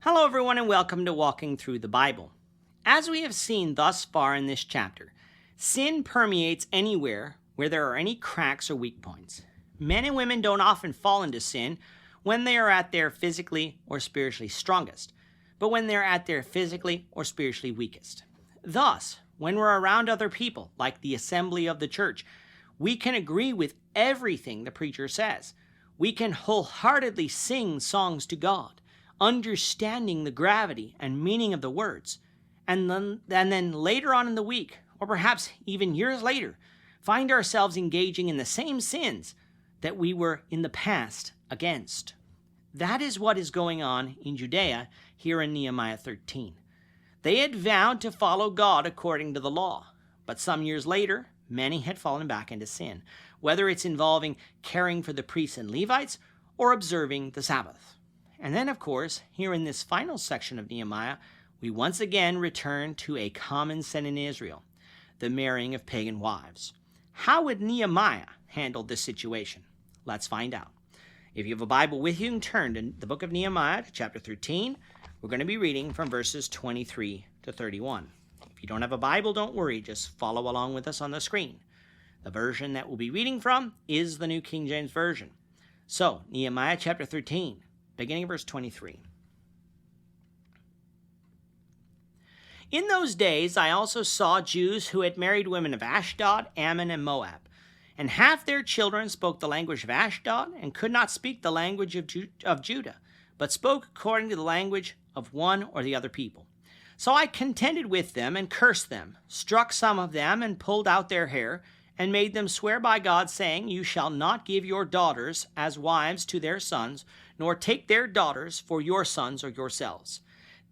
Hello everyone and welcome to Walking Through the Bible. As we have seen thus far in this chapter, sin permeates anywhere where there are any cracks or weak points. Men and women don't often fall into sin when they are at their physically or spiritually strongest, but when they're at their physically or spiritually weakest. Thus, when we're around other people, like the assembly of the church, we can agree with everything the preacher says. We can wholeheartedly sing songs to God, understanding the gravity and meaning of the words, and then later on in the week, or perhaps even years later, find ourselves engaging in the same sins that we were in the past against. That is what is going on in Judea here in Nehemiah 13. They had vowed to follow God according to the law, but some years later, many had fallen back into sin, whether it's involving caring for the priests and Levites or observing the Sabbath. And then, of course, here in this final section of Nehemiah, we once again return to a common sin in Israel, the marrying of pagan wives. How would Nehemiah handle this situation? Let's find out. If you have a Bible with you, you can turn to the book of Nehemiah to chapter 13. We're going to be reading from verses 23 to 31. If you don't have a Bible, don't worry. Just follow along with us on the screen. The version that we'll be reading from is the New King James Version. So, Nehemiah chapter 13. Beginning of verse 23. In those days I also saw Jews who had married women of Ashdod, Ammon, and Moab, and half their children spoke the language of Ashdod and could not speak the language of Judah, but spoke according to the language of one or the other people. So I contended with them and cursed them, struck some of them and pulled out their hair, and made them swear by God, saying, You shall not give your daughters as wives to their sons, nor take their daughters for your sons or yourselves.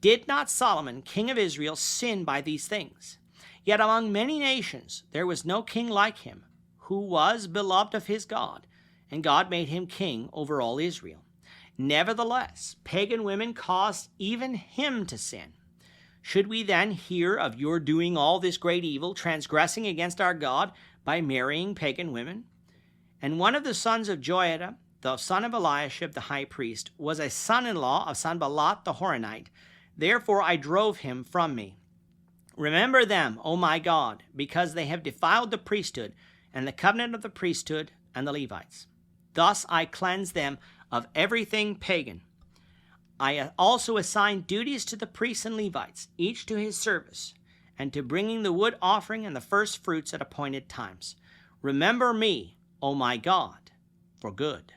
Did not Solomon, king of Israel, sin by these things? Yet among many nations there was no king like him, who was beloved of his God, and God made him king over all Israel. Nevertheless, pagan women caused even him to sin. Should we then hear of your doing all this great evil, transgressing against our God, by marrying pagan women? And one of the sons of Joiada, the son of Eliashib the high priest, was a son-in-law of Sanballat the Horonite. Therefore I drove him from me. Remember them, O my God, because they have defiled the priesthood, and the covenant of the priesthood and the Levites. Thus I cleanse them of everything pagan. I also assigned duties to the priests and Levites, each to his service, and to bringing the wood offering and the first fruits at appointed times. Remember me, O my God, for good.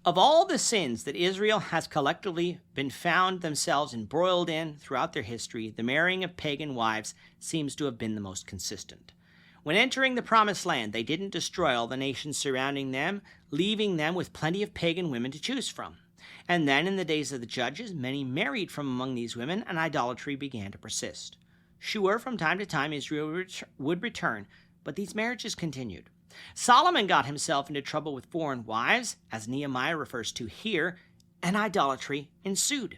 Of all the sins that Israel has collectively been found themselves embroiled in throughout their history, the marrying of pagan wives seems to have been the most consistent. When entering the Promised Land, they didn't destroy all the nations surrounding them, leaving them with plenty of pagan women to choose from. And then in the days of the judges, many married from among these women, and idolatry began to persist. Sure, from time to time Israel would return, but these marriages continued. Solomon got himself into trouble with foreign wives, as Nehemiah refers to here, and idolatry ensued.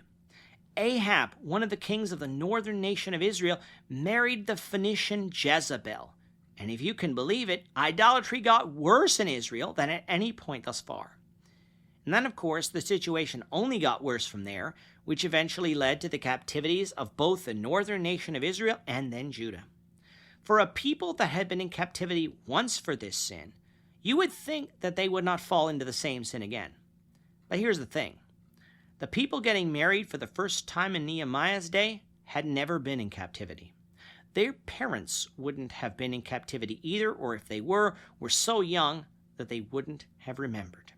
Ahab, one of the kings of the northern nation of Israel, married the Phoenician Jezebel. And if you can believe it, idolatry got worse in Israel than at any point thus far. And then, of course, the situation only got worse from there, which eventually led to the captivities of both the northern nation of Israel and then Judah. For a people that had been in captivity once for this sin, you would think that they would not fall into the same sin again. But here's the thing. The people getting married for the first time in Nehemiah's day had never been in captivity. Their parents wouldn't have been in captivity either, or if they were so young that they wouldn't have remembered.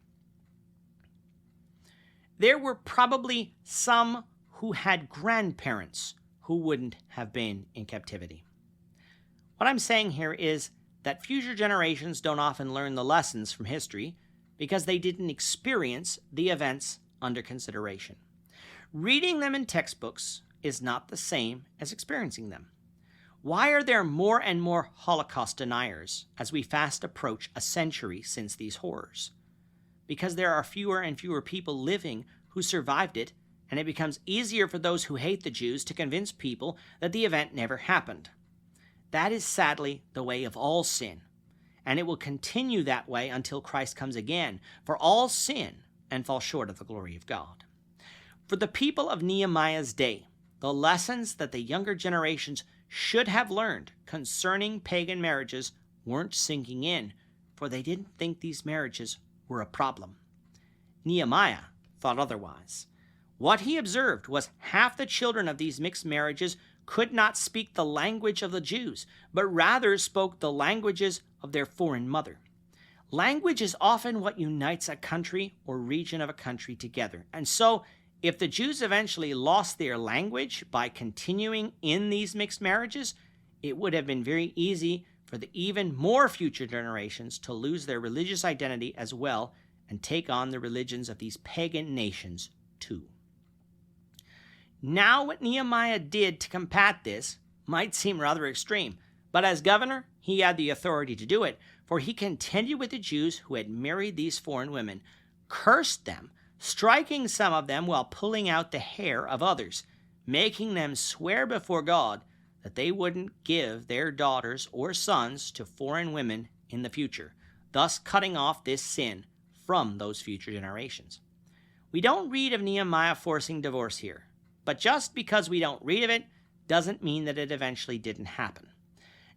There were probably some who had grandparents who wouldn't have been in captivity. What I'm saying here is that future generations don't often learn the lessons from history because they didn't experience the events under consideration. Reading them in textbooks is not the same as experiencing them. Why are there more and more Holocaust deniers as we fast approach a century since these horrors? Because there are fewer and fewer people living who survived it, and it becomes easier for those who hate the Jews to convince people that the event never happened. That is sadly the way of all sin, and it will continue that way until Christ comes again. For all sin and fall short of the glory of God. For the people of Nehemiah's day, the lessons that the younger generations should have learned concerning pagan marriages weren't sinking in, for they didn't think these marriages were a problem. Nehemiah thought otherwise. What he observed was half the children of these mixed marriages could not speak the language of the Jews, but rather spoke the languages of their foreign mother. Language is often what unites a country or region of a country together. And so, if the Jews eventually lost their language by continuing in these mixed marriages, it would have been very easy for the even more future generations to lose their religious identity as well and take on the religions of these pagan nations too. Now, what Nehemiah did to combat this might seem rather extreme, but as governor, he had the authority to do it, for he contended with the Jews who had married these foreign women, cursed them, striking some of them while pulling out the hair of others, making them swear before God that they wouldn't give their daughters or sons to foreign women in the future, thus cutting off this sin from those future generations. We don't read of Nehemiah forcing divorce here, but just because we don't read of it doesn't mean that it eventually didn't happen.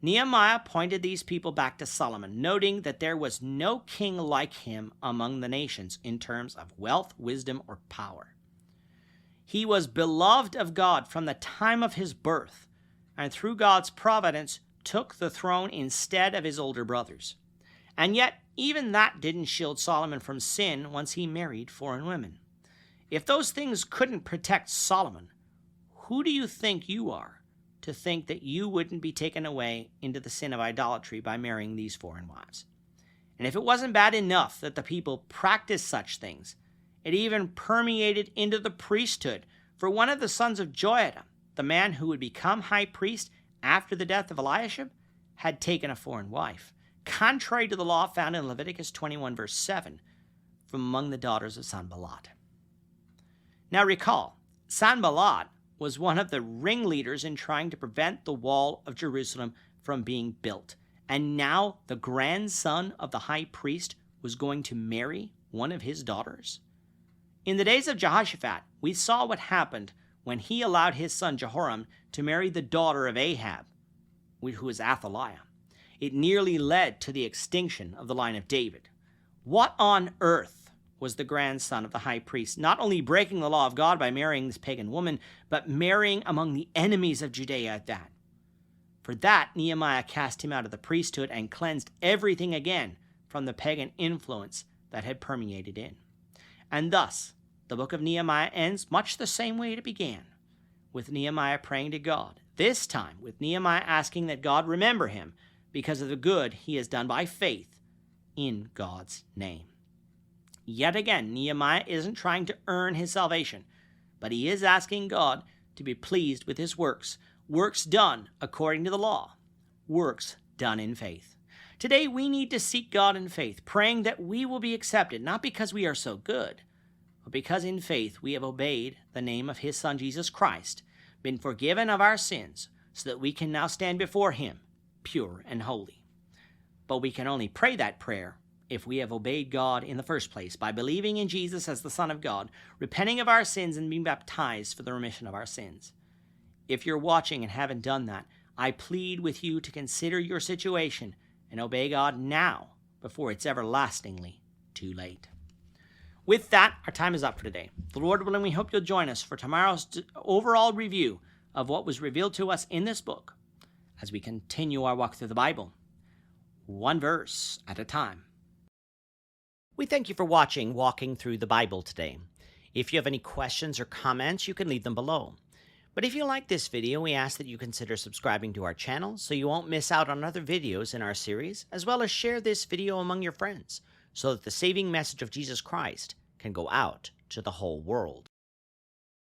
Nehemiah pointed these people back to Solomon, noting that there was no king like him among the nations in terms of wealth, wisdom, or power. He was beloved of God from the time of his birth, and through God's providence took the throne instead of his older brothers. And yet, even that didn't shield Solomon from sin once he married foreign women. If those things couldn't protect Solomon, who do you think you are to think that you wouldn't be taken away into the sin of idolatry by marrying these foreign wives? And if it wasn't bad enough that the people practiced such things, it even permeated into the priesthood, for one of the sons of Joiada, the man who would become high priest after the death of Eliashib, had taken a foreign wife, contrary to the law found in Leviticus 21 verse 7, from among the daughters of Sanballat. Now recall, Sanballat was one of the ringleaders in trying to prevent the wall of Jerusalem from being built. And now the grandson of the high priest was going to marry one of his daughters. In the days of Jehoshaphat, we saw what happened when he allowed his son Jehoram to marry the daughter of Ahab, who was Athaliah. It nearly led to the extinction of the line of David. What on earth was the grandson of the high priest not only breaking the law of God by marrying this pagan woman, but marrying among the enemies of Judea at that? For that, Nehemiah cast him out of the priesthood and cleansed everything again from the pagan influence that had permeated in. And thus, the book of Nehemiah ends much the same way it began, with Nehemiah praying to God, this time with Nehemiah asking that God remember him because of the good he has done by faith in God's name. Yet again, Nehemiah isn't trying to earn his salvation, but he is asking God to be pleased with his works, works done according to the law, works done in faith. Today, we need to seek God in faith, praying that we will be accepted, not because we are so good, but because in faith we have obeyed the name of his Son, Jesus Christ, been forgiven of our sins, so that we can now stand before him, pure and holy. But we can only pray that prayer if we have obeyed God in the first place by believing in Jesus as the Son of God, repenting of our sins, and being baptized for the remission of our sins. If you're watching and haven't done that, I plead with you to consider your situation and obey God now before it's everlastingly too late. With that, our time is up for today. The Lord willing, we hope you'll join us for tomorrow's overall review of what was revealed to us in this book as we continue our walk through the Bible, one verse at a time. We thank you for watching Walking Through the Bible today. If you have any questions or comments, you can leave them below. But if you like this video, we ask that you consider subscribing to our channel so you won't miss out on other videos in our series, as well as share this video among your friends so that the saving message of Jesus Christ can go out to the whole world.